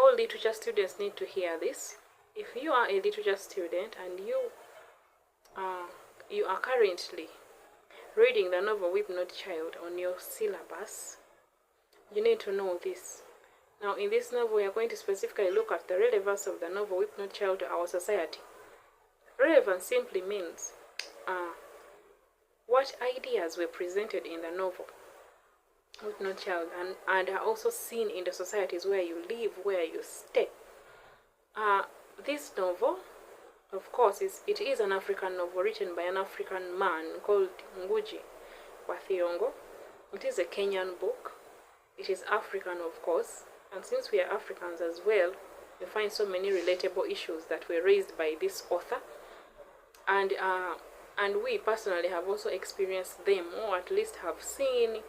all literature students need to hear this. If you are a literature student and you are currently reading the novel Weep Not Child on your syllabus, you need to know this. Now, in this novel, we are going to specifically look at the relevance of the novel Weep Not Child to our society. Relevance simply means what ideas were presented in the novel Weep Not Child and are also seen in the societies where you live, where you stay. This novel, of course, it is an African novel written by an African man called Ngugi wa Thiong'o. It is a Kenyan book. It is African, of course, and since we are Africans as well, we find so many relatable issues that were raised by this author, and we personally have also experienced them, or at least have seen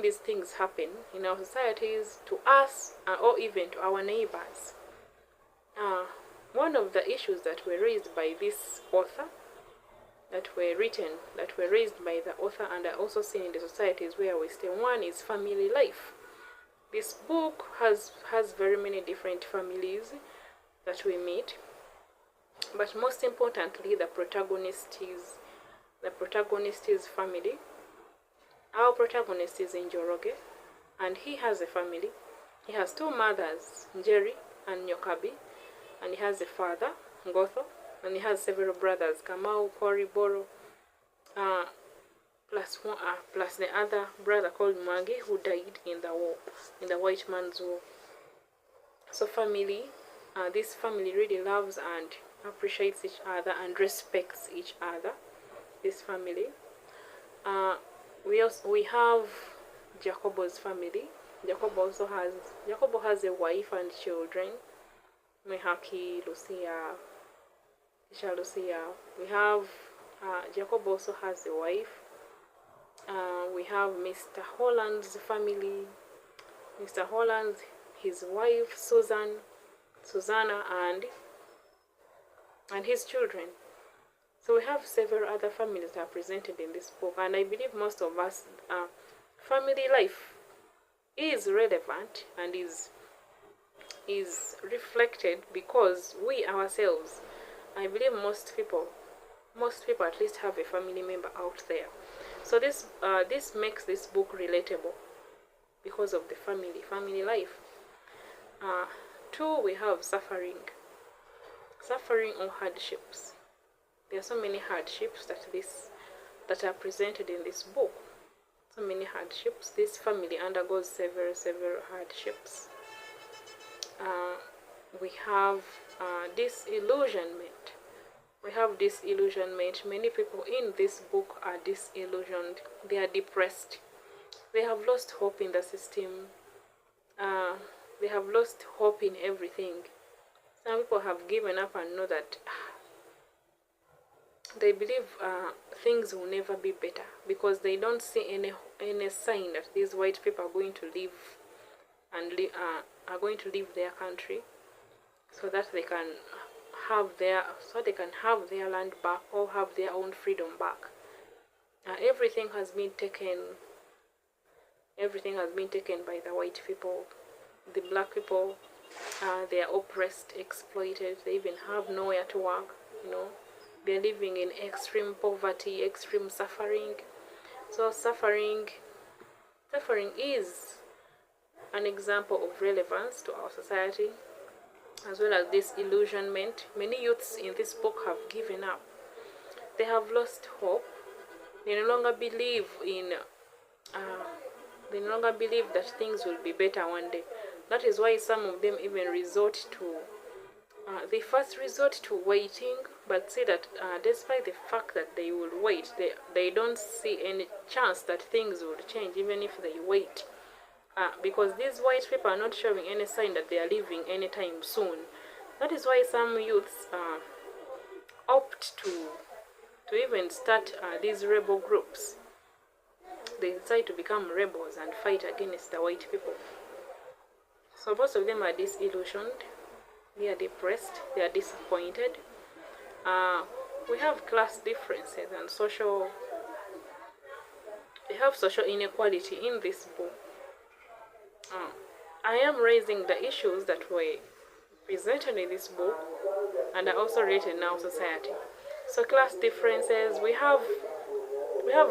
these things happen in our societies, to us, or even to our neighbors. One of the issues that were raised by this author, that were raised by the author and are also seen in the societies where we stay, one is family life. This book has very many different families that we meet, but most importantly, the protagonist is family. Our protagonist is Njoroge, and he has a family. He has two mothers, Njeri and Nyokabi, and he has a father, Ngotho, and he has several brothers, Kamau, Kori, Boro, plus the other brother called Magi, who died in the war, in the white man's war. So family, this family really loves and appreciates each other and respects each other. This family. We have Jacobo's family. Jacobo has a wife and children. Mehaki, Lucia, Isha Lucia. We have Jacob also has a wife. We have Mr. Holland's family. Mr. Holland, his wife Susanna, and his children. So we have several other families that are presented in this book, and I believe most of us, family life is relevant and is reflected because we ourselves, I believe most people at least have a family member out there. So this makes this book relatable because of the family life. Two, we have suffering or hardships. There are so many hardships that are presented in this book. So many hardships. This family undergoes several hardships. We have disillusionment. Many people in this book are disillusioned. They are depressed. They have lost hope in the system. They have lost hope in everything. Some people have given up and know that they believe things will never be better because they don't see any sign that these white people are going to leave their country so that they can have their land back or have their own freedom back. Everything has been taken by the white people. The black people, they are oppressed, exploited. They even have nowhere to work, They're living in extreme poverty, extreme suffering. So suffering is an example of relevance to our society, as well as disillusionment. Many youths in this book have given up. They have lost hope. They no longer believe that things will be better one day. That is why some of them even they first resort to waiting, but see that despite the fact that they will wait, they don't see any chance that things will change even if they wait. Because these white people are not showing any sign that they are leaving anytime soon. That is why some youths opt to even start these rebel groups. They decide to become rebels and fight against the white people. So most of them are disillusioned, they are depressed, they are disappointed. We have class differences and social inequality in this book. I am raising the issues that were presented in this book and are also related in our society. So class differences, we have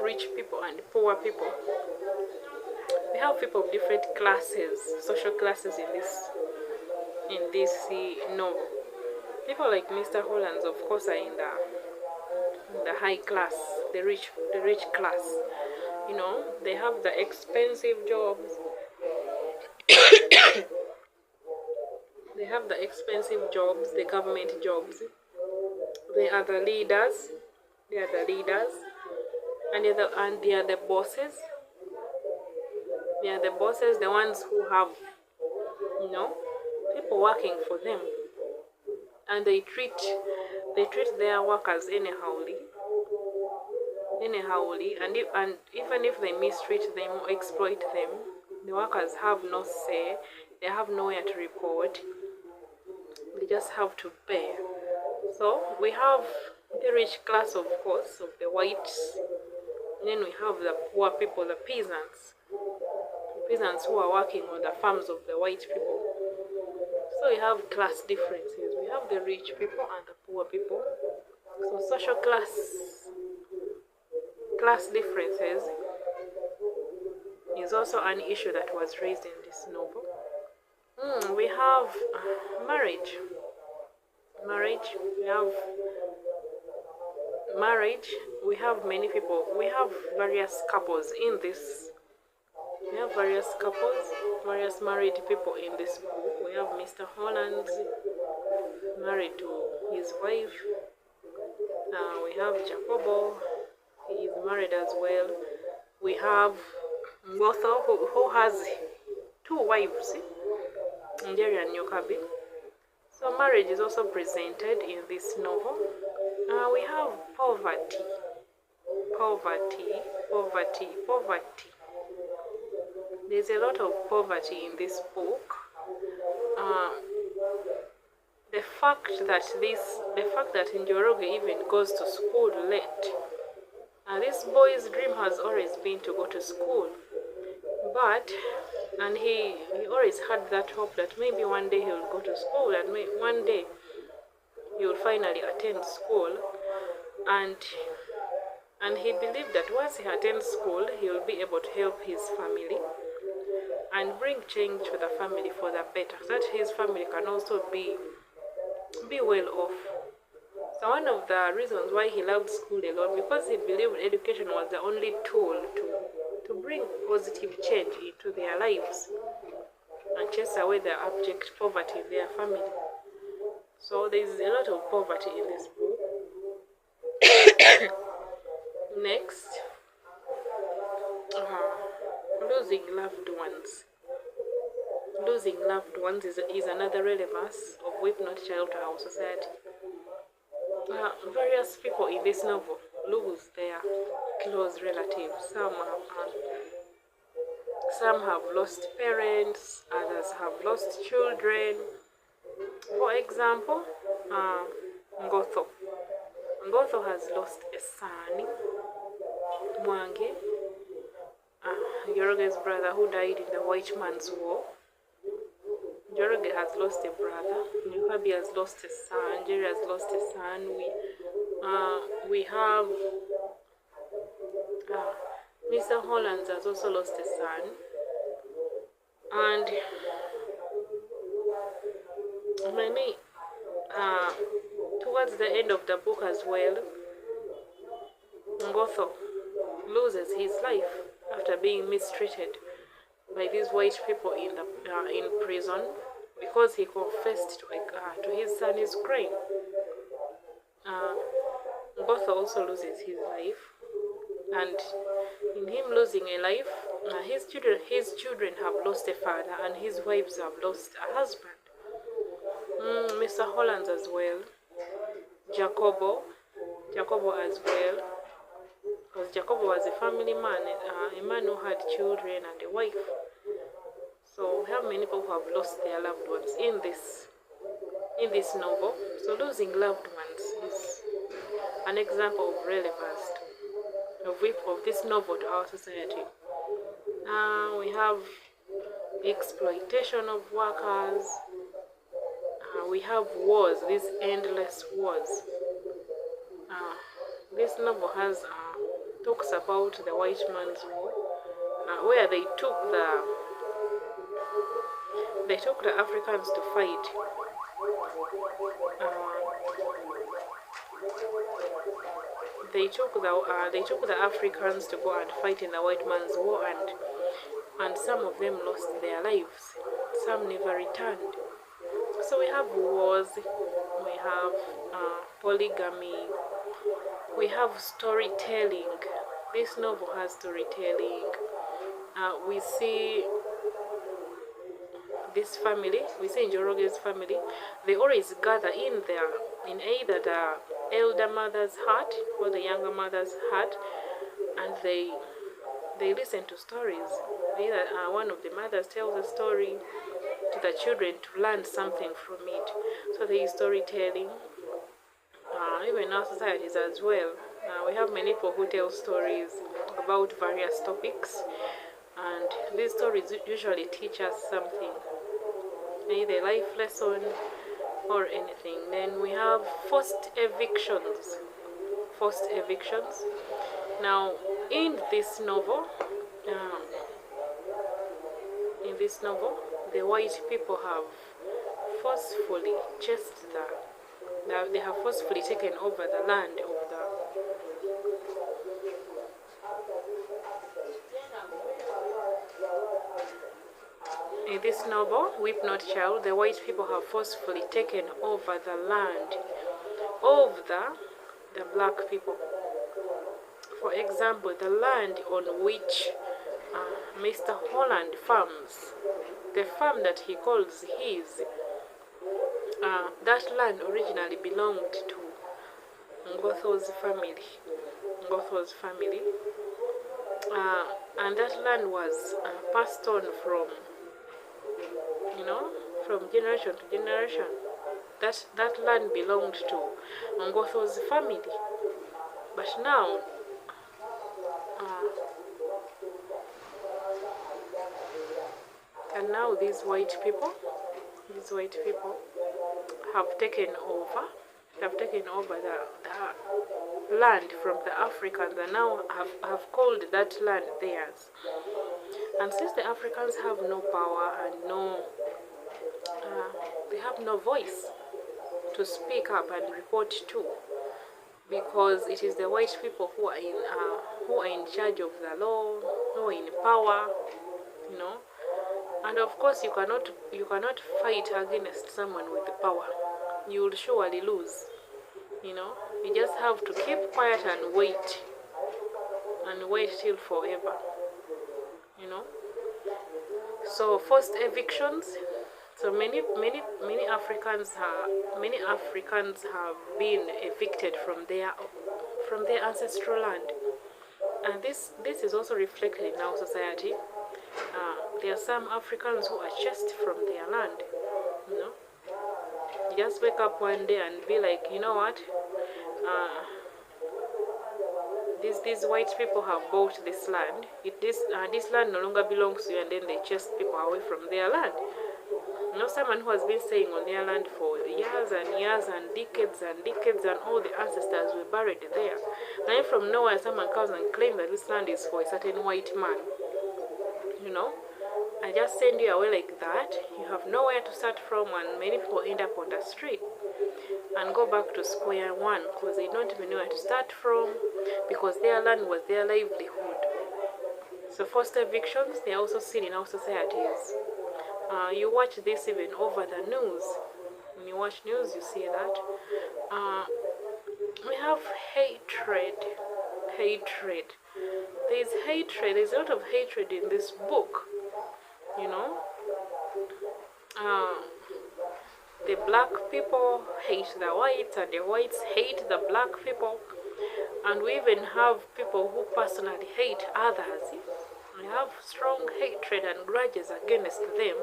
rich people and poor people. We have people of different classes, social classes in this novel. People like Mr. Hollands, of course, are in the high class, the rich class. You know, they have the expensive jobs. They have the expensive jobs, the government jobs. They are the leaders. They are the leaders, and they are the bosses. They are the bosses, the ones who have, you know, people working for them, and they treat their workers anyhowly, and even if they mistreat them or exploit them, the workers have no say. They have nowhere to report. They just have to bear. So we have the rich class, of course, of the whites. And then we have the poor people, the peasants who are working on the farms of the white people. So we have class differences. We have the rich people and the poor people. So social class differences is also an issue that was raised in this novel. We have marriage. We have marriage. We have many people. We have various couples in this. We have various couples, various married people in this book. We have Mr. Holland married to his wife. We have Jacobo. He is married as well. We have Ngotho, who has two wives, Njeri and Nyokabi. So marriage is also presented in this novel. We have poverty. There's a lot of poverty in this book. The fact that Njoroge even goes to school late. This boy's dream has always been to go to school, and he always had that hope that maybe one day he will go to school, and one day he will finally attend school, and he believed that once he attends school, he will be able to help his family and bring change to the family for the better, so that his family can also be well off. So one of the reasons why he loved school a lot, because he believed education was the only tool to bring positive change into their lives and chase away the abject poverty in their family. So there is a lot of poverty in this book. Next, losing loved ones. Losing loved ones is another relevance of Weep Not Child to our society. Various people in this novel lose their close relatives. Some have lost parents, others have lost children. For example, Ngotho. Ngotho has lost a son, Mwangi, Njoroge's brother, who died in the White Man's War. Njoroge has lost a brother. Nyokabi has lost a son. Jerry has lost a son. We have Mr. Hollands has also lost a son. And maybe towards the end of the book as well, Ngotho loses his life after being mistreated by these white people in prison, because he confessed to his son his crime. Ngotho also loses his life, and in him losing a life, his children have lost a father, and his wives have lost a husband. Mr. Hollands as well, Jacobo as well, because Jacobo was a family man, a man who had children and a wife. So we have many people who have lost their loved ones in this novel. So losing loved ones is an example of relevance of this novel to our society. We have exploitation of workers. We have wars, these endless wars. This novel has talks about the white man's war, where they took the Africans to fight. They took the Africans to go and fight in the white man's war, and some of them lost their lives. Some never returned. So we have wars, we have polygamy, we have storytelling. This novel has storytelling. We see this family, we see Njoroge's family, they always gather in either the elder mother's hut or the younger mother's hut, and they listen to stories. Either one of the mothers tells a story to the children to learn something from it. So there is storytelling. Even in our societies as well, we have many people who tell stories about various topics, and these stories usually teach us something, either life lesson or anything. Then we have forced evictions. Forced evictions. Now, in this novel, the white people have forcefully they have forcefully taken over the land of the In this novel, Weep Not Child, the white people have forcefully taken over the land of the black people. For example, the land on which Mr. Holland farms, the farm that he calls his, that land originally belonged to Ngotho's family. And that land was passed on from generation to generation. That land belonged to Ngotho's family. But now, these white people have taken over the land from the Africans, and now have called that land theirs. And since the Africans have no power and they have no voice to speak up and report to, because it is the white people who are in charge of the law, who are in power, And of course, you cannot fight against someone with the power. You will surely lose. You just have to keep quiet and wait till forever. So forced evictions. So many Africans have been evicted from their ancestral land, and this is also reflected in our society. There are some Africans who are chased from their land. You just wake up one day and be like, you know what? These white people have bought this land. This land no longer belongs to you, and then they chase people away from their land. Someone who has been staying on their land for years and years and decades, and all the ancestors were buried there. And then from nowhere, someone comes and claims that this land is for a certain white man. I just send you away like that. You have nowhere to start from, and many people end up on the street and go back to square one because they don't even know where to start from, because their land was their livelihood. So forced evictions, they are also seen in our societies. You watch this even over the news. When you watch news, you see that. We have hatred. There's hatred. There's a lot of hatred in this book. The black people hate the whites, and the whites hate the black people. And we even have people who personally hate others. We have strong hatred and grudges against them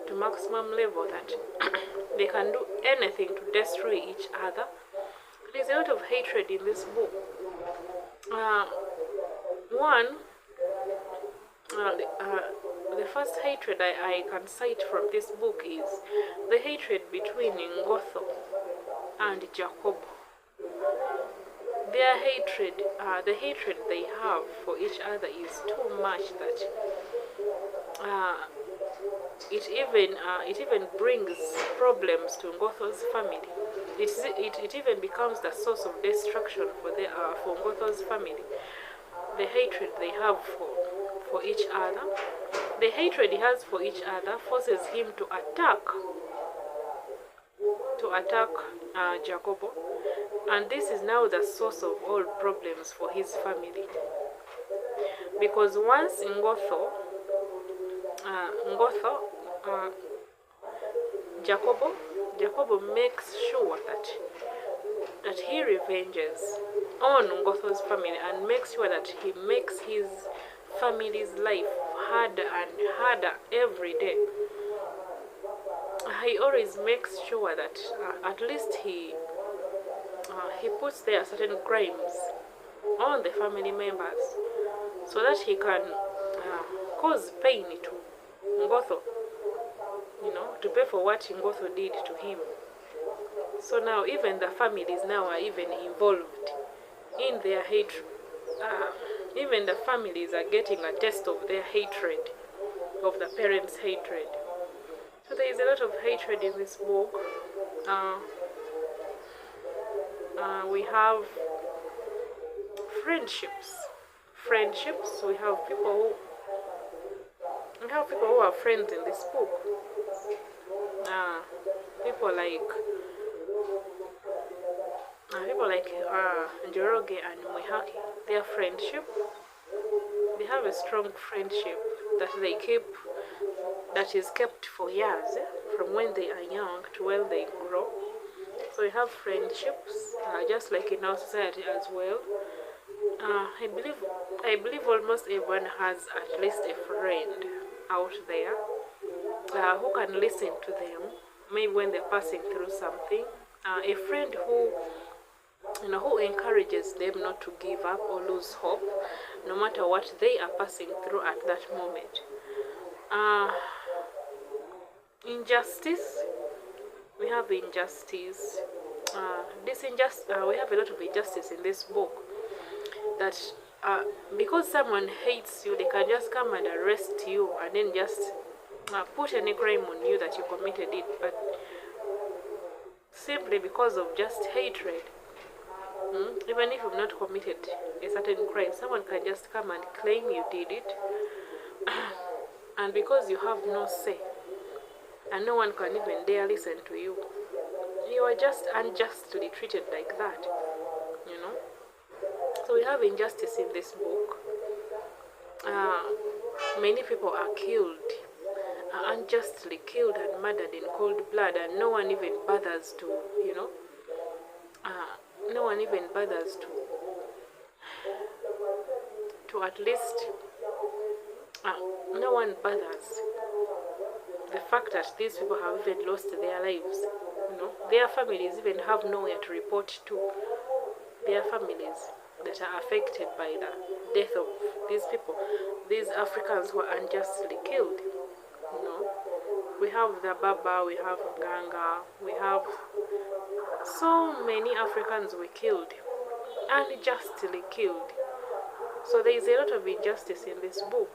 to maximum level that they can do anything to destroy each other. There's a lot of hatred in this book. the first hatred I can cite from this book is the hatred between Ngotho and Jacob. Their hatred, the hatred they have for each other is too much that it even brings problems to Ngotho's family. It even becomes the source of destruction for Ngotho's family. The hatred they have for each other, the hatred he has for each other forces him to attack Jacobo, and this is now the source of all problems for his family. Because once Ngotho, Jacobo makes sure that he revenges on Ngotho's family and makes sure that he makes his family's life harder and harder every day. He always makes sure that at least he puts there certain crimes on the family members so that he can cause pain to Ngotho, to pay for what Ngotho did to him. So now even the families now are even involved in their hatred. Even the families are getting a taste of their hatred, of the parents' hatred. So there is a lot of hatred in this book. We have friendships. We have people who are friends in this book. People like Njoroge and Mwihaki. Their friendship, they have a strong friendship that is kept for years, from when they are young to when they grow. So we have friendships, just like in our society as well. I believe almost everyone has at least a friend out there who can listen to them, maybe when they're passing through something. A friend who encourages them not to give up or lose hope, no matter what they are passing through at that moment. Injustice. We have injustice. We have a lot of injustice in this book. That because someone hates you, they can just come and arrest you and then just put any crime on you that you committed it, but simply because of just hatred. Even if you've not committed a certain crime, someone can just come and claim you did it, and because you have no say, and no one can even dare listen to you, you are just unjustly treated like that, So we have injustice in this book. Many people are killed, unjustly killed and murdered in cold blood, and no one even bothers to, no one even bothers to at least, no one bothers the fact that these people have even lost their lives. Their families even have nowhere to report to. Their families that are affected by the death of these people, these Africans who are unjustly killed. We have the Baba, we have Ganga, we have so many Africans were killed, unjustly killed. So there is a lot of injustice in this book.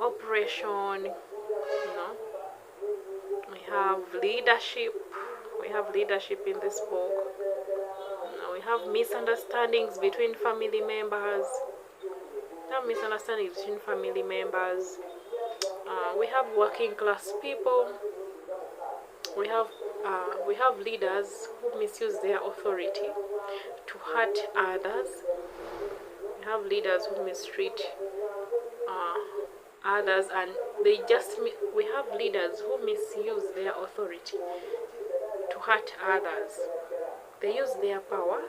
Oppression, we have leadership. We have leadership in this book. We have misunderstandings between family members. We have working class people. We have leaders who misuse their authority to hurt others. We have leaders who mistreat others, and we have leaders who misuse their authority to hurt others. They use their power,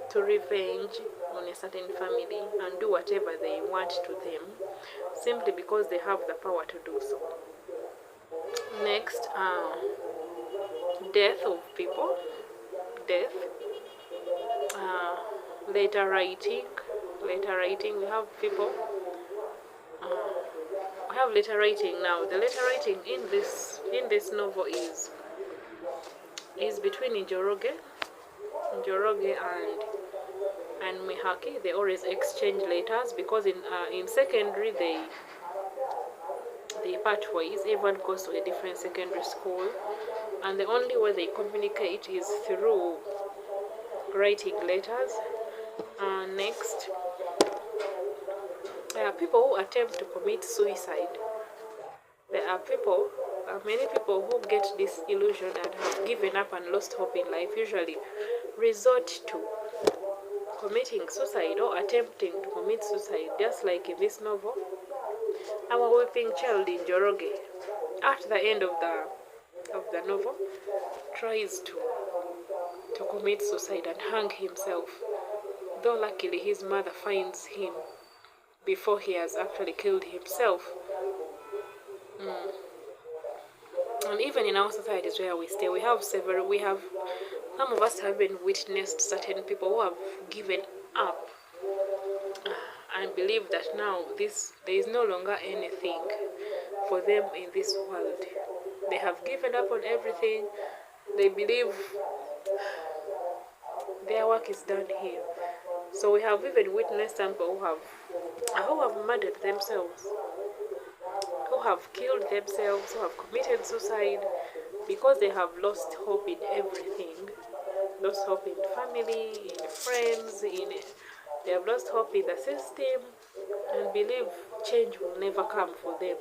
to revenge on a certain family and do whatever they want to them, simply because they have the power to do so. Next, death of people. Death. Letter writing. letter writing. We have people. We have letter writing now. The letter writing in this novel is between Njoroge and Mihaki. They always exchange letters because in secondary they part ways. Everyone goes to a different secondary school, and the only way they communicate is through writing letters. Next, there are people who attempt to commit suicide. There are many people who get this illusion and have given up and lost hope in life, usually resort to committing suicide or attempting to commit suicide, just like in this novel. Our weeping child in Njoroge, at the end of the novel, tries to commit suicide and hang himself, though luckily his mother finds him before he has actually killed himself. And even in our societies where we stay, we have some of us have even witnessed certain people who have given up and believe that now there is no longer anything for them in this world. They have given up on everything. They believe their work is done here. So we have even witnessed some people who have murdered themselves, who have killed themselves, who have committed suicide because they have lost hope in everything. Lost hope in family, in friends, they have lost hope in the system and believe change will never come for them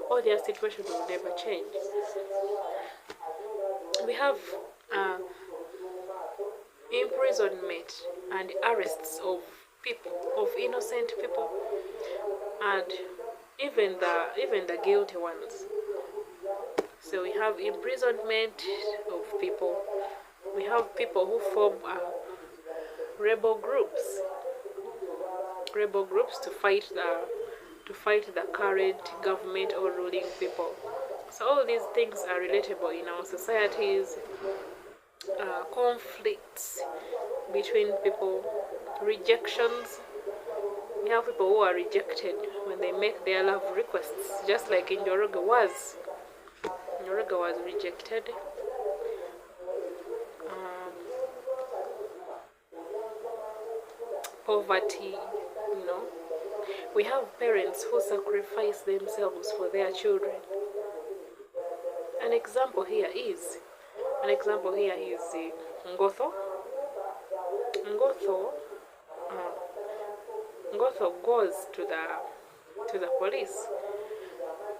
or their situation will never change. We have imprisonment and arrests of people, of innocent people, and even the guilty ones. So we have imprisonment of people. We have people who form rebel groups to fight the current government or ruling people. So all these things are relatable in our societies. Conflicts between people, rejections. We have people who are rejected when they make their love requests, just like Njoroge was. Njoroge was rejected. Poverty, We have parents who sacrifice themselves for their children. An example here is Ngotho. Ngotho goes to the police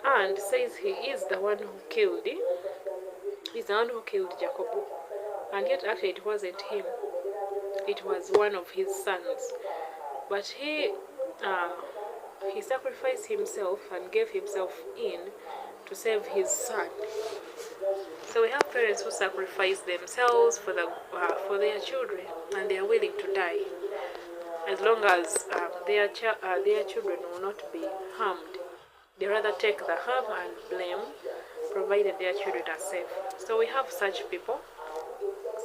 and says he is the one who killed Jacobo, and yet actually it wasn't him. It was one of his sons, but he sacrificed himself and gave himself in to save his son. So we have parents who sacrifice themselves for their children, and they are willing to die as long as their children will not be harmed. They rather take the harm and blame, provided their children are safe. So we have such people,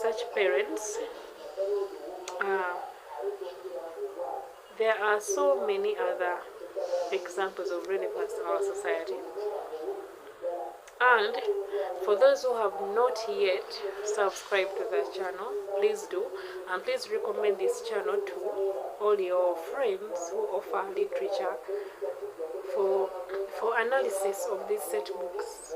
such parents. There are so many other examples of relevance in our society. And for those who have not yet subscribed to the channel, please do. And please recommend this channel to all your friends who offer literature for analysis of these set books.